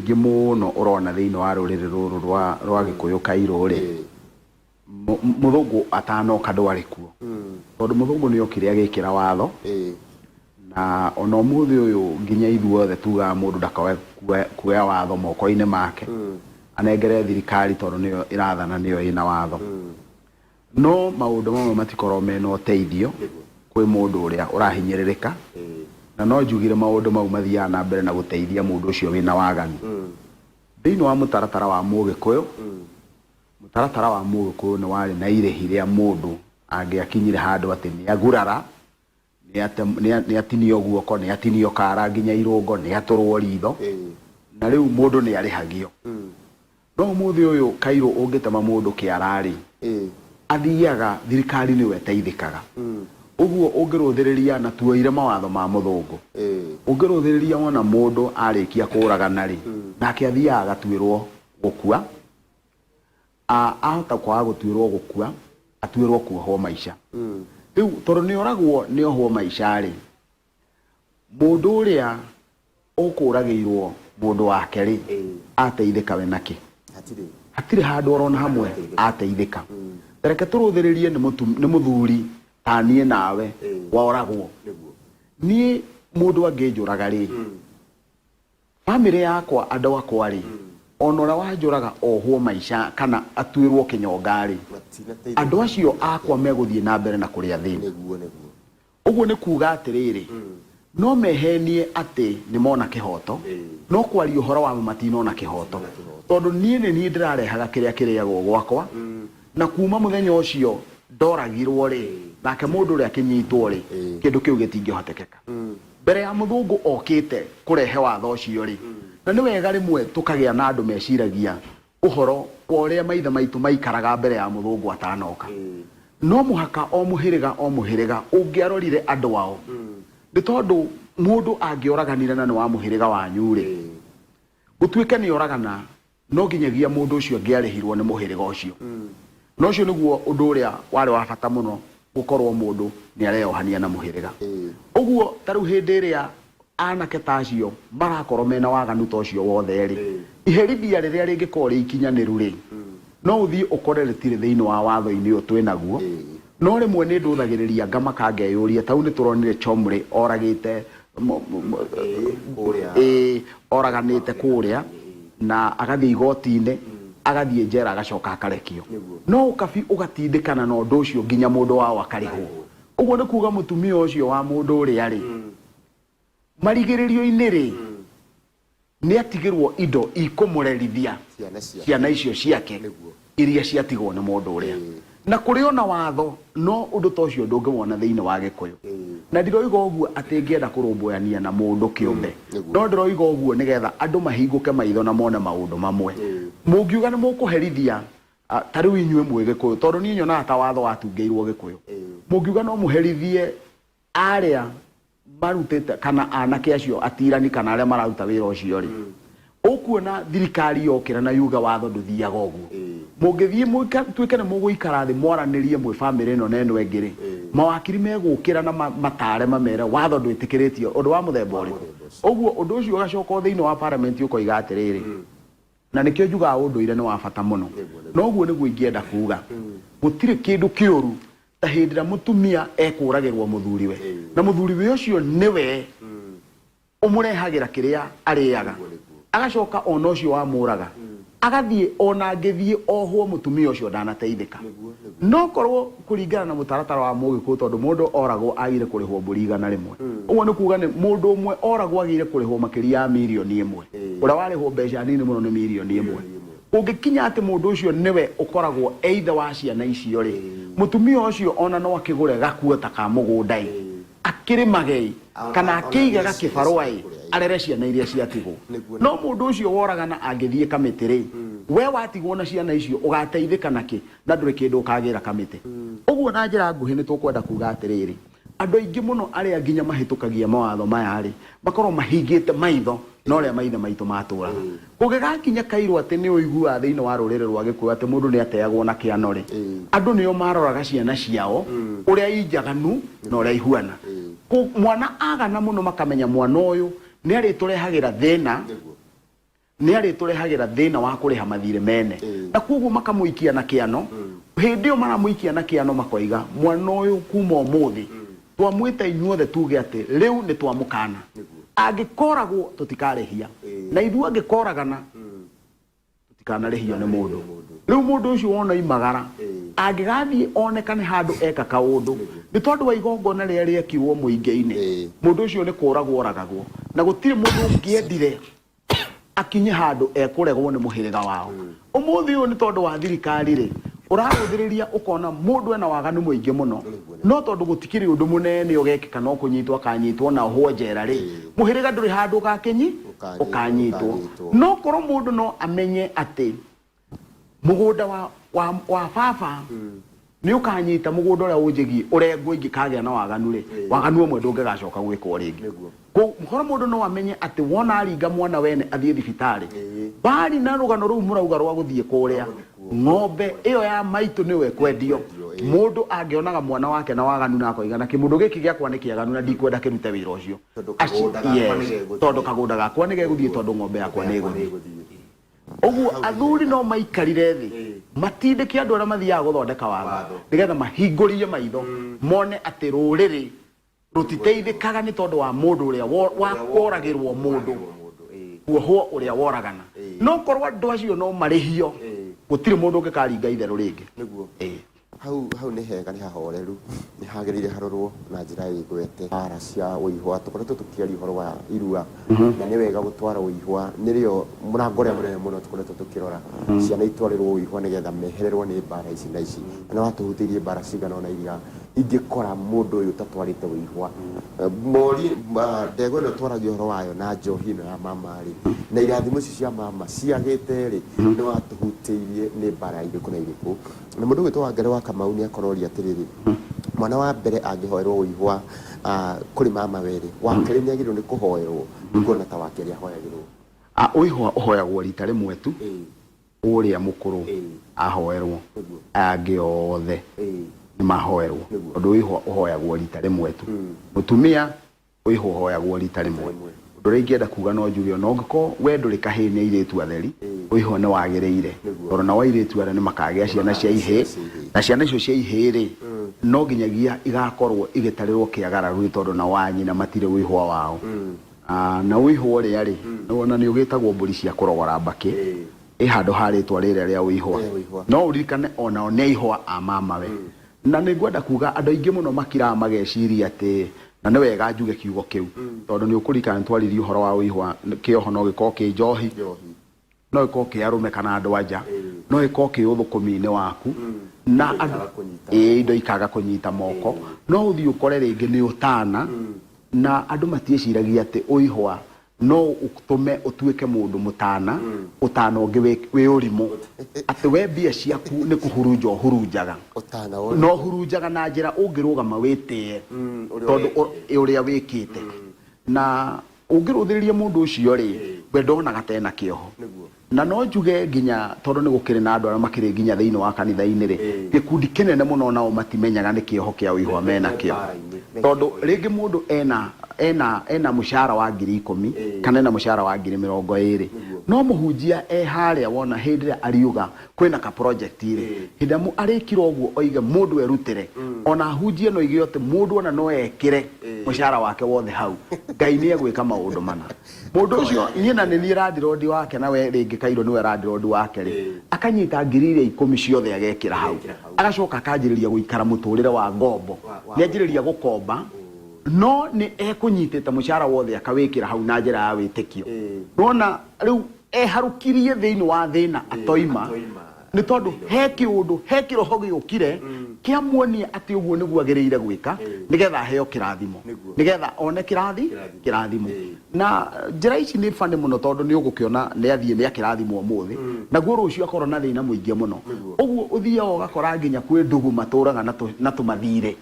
muingi muno urona thiini wa ruriri ruru rwa Gikuyu Kairu ri muthungu atanoka ndwari kuo tondu muthungu ni okire agikira watho na ona umuthi uyu nginya ithuothe tuga mundu ndakawe kuoya watho moko-ini make anengere thirikari tondu niyo irathana niyo ina watho no maundu mamwe matikorwo mena uteithio kwi mundu uria urahinyiririka na no njugire maundu mau mathiaga na mbere na guteithia mundu ucio wina waganu thiini wa mutaratara wa Mugikuyu mutaratara wa Mugikuyu ni wari na irehi ria mundu angiakinyire handu ati ni agurara ni atinio guoko ni atinio kara nginya irungo ni aturwo ritho na riu mundu ni arihagio no muthi uyu Kairu ungitema mundu kiarari athiaga thirikari ni weteithikaga uguo ungiruthiriria na tuoire mawatho ma muthungu ungiruthiriria wona mundu arikia kuragana ri nake athiaga agatuirwo gukua ahota kwaga gutuirwo gukua atuirwo kuohwo maisha riu tondu ni oragwo ni ohwo maisha ri mundu uria ukuragirwo mundu wake ri ateithika we naki hatire handu orona hamwe ateithika reke turuthiririe ni muthuri tanie nawe woragwo ni mundu angijuraga ri family yakwa andu akwa ri onora wanjuraga ohwo maisha kana atuirwo kinyongari andu acio akwa meguthie na mbere na kuria thini uguo ni kuga atiriri no mehenie ati ni mona kihoto no kwari uhoro wa matino na kihoto tondu nie ni ndirarehaga kiria kiriagwo gwakwa na kuma muthenya ucio ndoragirwo ri nake mundu ria kinyitwo ri kindu kiu gitingiohotekeka mbere ya muthungu okite kurehe watho ucio ri na ni wega rimwe tukagia na andu meciragia uhoro wa uria maithe maitu maikaraga mbere ya muthungu atanoka no muhaka o muhiriga ungiarorire andu wao ni tondu mundu angioraganire na ni wa muhiriga wanyu ri gutuike ni oragana no nginyagia mundu ucio angiarihirwo ni muhiriga ucio no ucio niguo undu uria wari wa bata muno gukorwo mundu ni areohania na muhiriga uguo taru hindi iria anake tacio marakorwo mena waganu tocio wothe ri iherithia riria ringikorwo rikinyaniru ri no uthii ukore ritire thiini wa watho-ini uyu twinaguo no rimwe ni nduthagiriria ngamaka ngeyuria tau ni turonire Chomri oragite oraganite kuria na agathie igoti-ini agathie njera agacoka akarekio no ukabi ugatindikana na undu ucio nginya mundu wao akarihwo uguo ni kuga mutumia ucio wa mundu uria ri marigiririo-ini ri ni atigirwo indo ikumurerithia ciana icio ciake iria ciatigwo ni mundu uria na kuri ona watho no undu tocio ndungiwona thiini wa Gikuyu na ndiroiga uguo ati ngienda kurumbuania na mundu kiumbe no ndiroiga uguo nigetha andu mahinguke maitho na mone maundu mamwe mungiuga ni mukuherithia tariu inyue mwe Gikuyu tondu ni nyona ta watho watungeirwo Gikuyu mungiuga no muherithie aria marutete kana anake acio atirani kana aria mararuta wira ucio ri ukuona thirikari yokira na yuga watho nduthiaga uguo mungithie tuike ni muguikara thi mwaranirie mwe family ino neno engiri mawakiri megukira na matare mamere watho ndwitikiritio undu wa muthemba uriku uguo undu ucio ugacoka thiini wa parliament ukoiga atiriri na nikio njuga unduire ni wa bata muno no uguo niguo ingienda kuga gutire kindu kiuru ta hindira mutumia ekuragirwo muthuriwe na muthuriwe ucio niwe umurehagira kiria ariaga agacoka ona ucio wa muraga agathie ona ngithie ohwo mutumia ucio ndanateithika no korwo kuringana na mutaratara wa Mugikuyu tondu mundu oragwo agire kurihwo mburi igana rimwe uguo ni kuga ni mundu umwe oragwo agire kurihwo makiria ya milioni imwe uria warihwo mbeca nini muno ni milioni imwe ungikinya ati mundu ucio niwe ukoragwo either wa ciana icio ri mutumia ucio ona no akigure gakuo ta ka mugunda akirimage kana akiiga gakibarwa arere ciana iria ciatigwo no mundu ucio woragana angithie kamiti ri we watigwo na ciana icio ugateithika naki na nduri kindu ukagira kamiti uguo na njira nguhi ni tukwenda kuga atiriri andu aingi muno aria nginya mahitukagia mawatho maya ri bakorwo mahingite maitho no ria maithe maitu maturaga kugigakinya Kairu ati ni uigua thiini wa rurire rwa Gikuyu ati mundu ni ateagwo na kiano ri andu nio maroraga ciana ciao uria injaganu na uria ihuana mwana agana muno makamenya mwana uyu ni ari turehagira thina nĩ arĩ tũrehagira thĩna wa kũrĩha mathirĩ mene na koguo makamũikia na kĩano hĩndĩ ĩyo maramũikia na kĩano makoiga mwana ũyũ kuma ũmũthĩ twamwĩta inyuothe tuge atĩ rĩu nĩ twamũkana angĩkoragwo tũtikarĩhia na ithuĩ angĩkoragana tũtikanarĩhio nĩ mũndũ rĩu mũndũ ũcio wona imagara angĩgathiĩ onekane handũ eka kaũndũ nĩ tondũ wa igongona rĩrĩa rĩekirwo mũingĩ-inĩ mũndũ ũcio nĩ kũragwo oragagwo na gũtirĩ mũndũ ũngĩendire akinye handũ ekũregwo nĩ mũhĩrĩga wao ũmũthĩ ũyũ nĩ tondũ wa thirikari rĩ ũrahũthĩrĩria ũkona mũndũ ena waganu mũingĩ mũno no tondũ gũtikĩrĩ ũndũ mũnene ũgekĩka no kũnyitwo akanyitwo na ohwo njera rĩ mũhĩrĩga ndũrĩ handũ ũkanyitwo no korwo mũndũ no amenye atĩ mũgũnda wa baba nĩ ũkanyita mũgũnda ũrĩa ũnjĩgie ũrengwo ingĩkagĩa na waganu rĩ waganu ũmwe ndũngĩgacoka gwĩkwo rĩngĩ korwo mũndũ no amenye atĩ wona aringa mwana wene athiĩ thibitarĩ bari na rũgano rũu mũrauga rwa gũthiĩ kũrĩa ng'ombe ĩyo ya maitũ nĩwe kwendio mũndũ angĩonaga mwana wake na waganu na akoiga na kĩmũndũ gĩkĩ gĩakwa nĩ kĩaganu na ndikwenda kĩrute wĩra ũcio tondũ kagũnda gakwa nĩ gegũthiĩ tondũ ng'ombe yakwa nĩ ĩgũthiĩ ũguo athuri no maikarire thĩ matindĩke andũ arĩa mathiaga gũthondeka watho nĩgetha mahingũrie maitho mone atĩ rũrĩrĩ rũtiteithĩkaga nĩ tondũ wa mũndũ ũrĩa woragĩrwo mũndũ kuohwo ũrĩa woragana no korwo andũ acio no marĩhio gũtirĩ mũndũ ũngĩkaringa itherũ rĩngĩ hau nĩ hega nĩ hahoreru nĩ hagĩrĩire harorwo na njĩra ĩgwete bara cia ũihwa tũkoretwo tũkĩaria ũhoro wa irua na nĩ wega gũtwara ũihwa nĩrĩo mũrango ũrĩa mũnene mũno tũkoretwo tũkĩrora ciana itwarĩrwo ũihwa nĩgetha mehererwo nĩ bara ici na ici na watũhutĩirie bara cigana ona iria ingĩkora mũndũ ũyũ ũtatwarĩte ũihwa ndegwa ĩno twaragia ũhoro wayo na njohi ĩno ya mama rĩ na irathimo ici cia mama ciagĩte rĩ nĩ watũhutĩirie nĩ bara irĩkũ na irĩkũ na mũndũ ũgĩtwo Wangari wa Kamau nĩ akororia atĩrĩrĩ mwana wa mbere angĩhoerwo ũihwa kũrĩ mama werĩ wa kerĩ nĩ agĩrĩirwo nĩ kũhoerwo nĩkuona ta wa kerĩ ahoyagĩrwo ũihwa ũhoyagwo rita rĩmwe tu ũrĩa mũkũrũ ahoerwo angĩ othe nĩ mahoerwo ũndũ ũihwa ũhoyagwo rita rĩmwe tu mũtumia ũihwa ũhoyagwo rita rĩmwe ũndũ ũrĩa ingĩenda kuga no njuge ona ũngĩkorwo we ndũrĩ kahĩĩ nĩ airĩtu atheri ũihwa nĩ wagĩrĩire tondũ nao airĩtu arĩa nĩ makagĩa ciana cia ihĩĩ na ciana icio cia ihĩĩ rĩ no nginyagia igakorwo igĩtarĩrwo kĩagararu tondũ na wanyina matirĩ ũihwa wao na ũihwa ũrĩa rĩ ona nĩ ũgĩtagwo mbũri cia kũrogora mbakĩ handũ harĩtwa rĩrĩa rĩa ũihwa no ũririkane onao nĩ ihwa a mamawe na nĩ ngwenda kuga andũ aingĩ mũno makiraga mageciria atĩ na nĩ wega njuge kiugo kĩu tondũ nĩ ũkũririkana nĩ twaririe ũhoro wa ũihwa kĩoho no gĩkorwo kĩ njohi no gĩkorwo kĩ arũme kana andũ anja no gĩkorwo kĩ ũthũkũmi-inĩ waku na indo ikaga kũnyita moko no ũthiĩ ũkore rĩngĩ nĩ ũtana na andũ matieciragia atĩ ũihwa no ũtũme ũtuĩke mũndũ mũtana ũtana ũngĩ wĩ ũrimũ atĩ we mbia ciaku nĩ kũhurunja ũhurunjaga no hurunjaga na njĩra ũngĩrũgama wĩtĩe tondũ ũrĩa wĩkĩte na ũngĩrũthĩrĩria mũndũ ũcio rĩ we ndonaga tena kĩoho na no njuge nginya tondũ nĩ gũkĩrĩ na andũ arĩa makĩrĩ nginya thĩinĩ wa kanitha-inĩ rĩ gĩkundi kĩnene mũno nao matimenyaga nĩ kĩoho kĩa ũihwa mena kĩo tondũ rĩngĩ mũndũ ena mũcara wa 10,000 kana ena mũcara wa 20,000 no mũhunjia harĩa wona hĩndĩ ĩrĩa ariuga kwĩna ka project rĩ hĩndĩ ĩrĩa arĩkira ũguo oige mũndũ erutĩre ona hunjia no ige atĩ mũndũ ona no ekĩre mũcara wake wothe hau Ngai nĩ egwĩka maũndũ mana mũndũ ũcio niĩ na nĩ niĩ randirodi wake na we rĩngĩ Kairũ nĩwe randirodi wake rĩ akanyita 10,000 ciothe agekĩra hau agacoka akanjĩrĩria gũikara mũtũrĩre wa ngombo nĩ anjĩrĩria gũkomba no nĩ ekũnyitĩte mũcara wothe akawĩkĩra hau na njĩra ya wĩtĩkio nona rĩu eharũkirie thĩinĩ wa thĩna atoima nĩ tondũ he kĩũndũ he kĩroho gĩũkire kĩamuonia atĩ ũguo nĩguo agĩrĩire gwĩka nĩgetha aheo kĩrathimo nĩgetha one kĩrathimo na njĩra ici nĩ bane mũno tondũ nĩ ũgũkĩona nĩ athiĩ nĩ akĩrathimo ũmũthĩ naguo rũciũ akorwo na thĩna mũingĩ mũno ũguo ũthiaga ũgakora nginya kwĩ ndũgũ matũraga na tũmathirĩ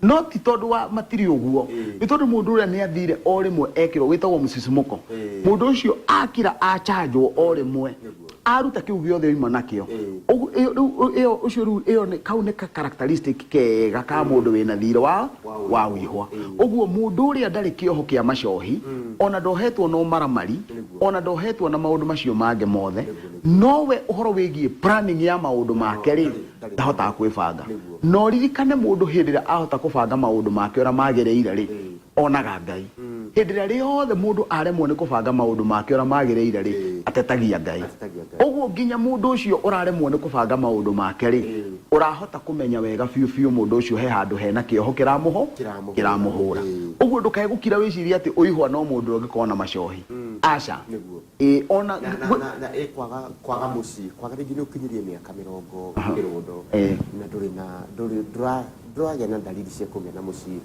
no ti tondũ wa matirĩ ũguo nĩ tondũ mũndũ ũrĩa nĩ athire o rĩmwe ekĩrwo wĩtagwo mũcicimũko mũndũ ũcio akira achanjwo o rĩmwe aruta kĩu gĩothe oima nakĩo ũcio rĩu kau nĩ characteristic kega ka mũndũ wĩna thirĩ wa ũihwa ũguo mũndũ ũrĩa ndarĩ kĩoho kĩa macohi ona ndohetwo no maramari ona ndohetwo na maundu macio mange mothe no we uhoro wigie planning ya maundu make ri ndahotaga kwibanga no ririkane mundu hindi ria ahota kubanga maundu make ora magereire ri onaga Ngai hindi ria riothe mundu aremwo ni kubanga maundu make ora magereire ri atetagia Ngai uguo nginya mundu ucio uraremwo ni kubanga maundu make ri urahota kumenya wega biu mundu ucio he handu hena kioho kiramuhura uguo ndukae gukira wiciria ati uihwa no mundu ungikona macohi aca ona na kwaga muci kwaga ringi ni ukinyirie miaka 20 na nduragĩa na dalili cia kũgĩa na muci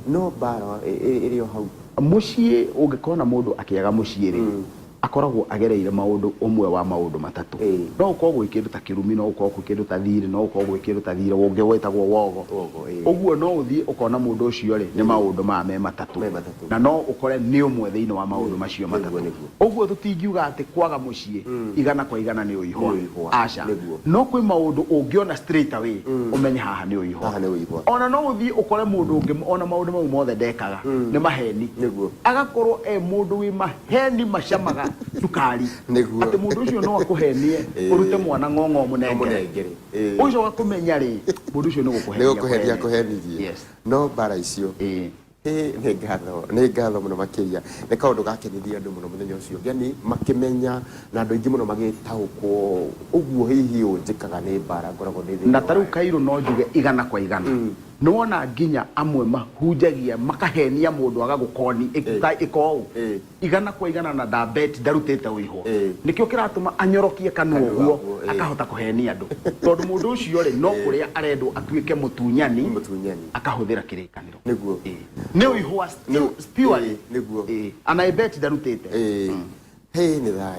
no bara irio hau muciĩ ungikona mundu akiaga muciĩ ri akoragwo agereire maundu umwe wa maundu matatu no ukorwo gwikindu ta kirumi no ukorwo gwikindu ta thiri no ukorwo gwikindu ta thira unge wetagwo wogo uguo no uthie ukona mundu ucio ri ni maundu me matatu na no ukore ni umwe thiini wa maundu macio matatu uguo tutingiuga ati kwaga muciĩ igana kwa igana ni uihwa aca no kwi maundu ungiona straight away umenye haha ni uihwa ona no uthie ukore mundu ungi ona maundu mau mothe ndekaga ni maheni agakorwo mundu wi maheni macamaga sukari ati mundu ucio no akuhenie urute mwana ng'ong'o munengere ucio akumenya ri mundu ucio no gukuhenia kuhenirie no bara icio nĩ ngatho mũno makĩria nĩ kaũndũ gakenithia andũ mũno mũthenya ũcio yani makĩmenya na andũ aingĩ mũno magĩtaũkwo ũguo hihi ũnjĩkaga nĩ mbara ngoragwo ndĩ na tarĩu Kairũ no njuge igana kwa igana nona nginya amwe mahunjagia makahenia mundu agagukoni iko igana kwa igana na ndabet ndarutite uihwo nikio kiratuma anyorokie kanwa uguo akahota kuhenia andu tondu mundu ucio ri no kuria arendwo atuike mutunyani akahuthira kirikaniro niguo ni uihwa purely niguo ana bet ndarutite hey ni thayo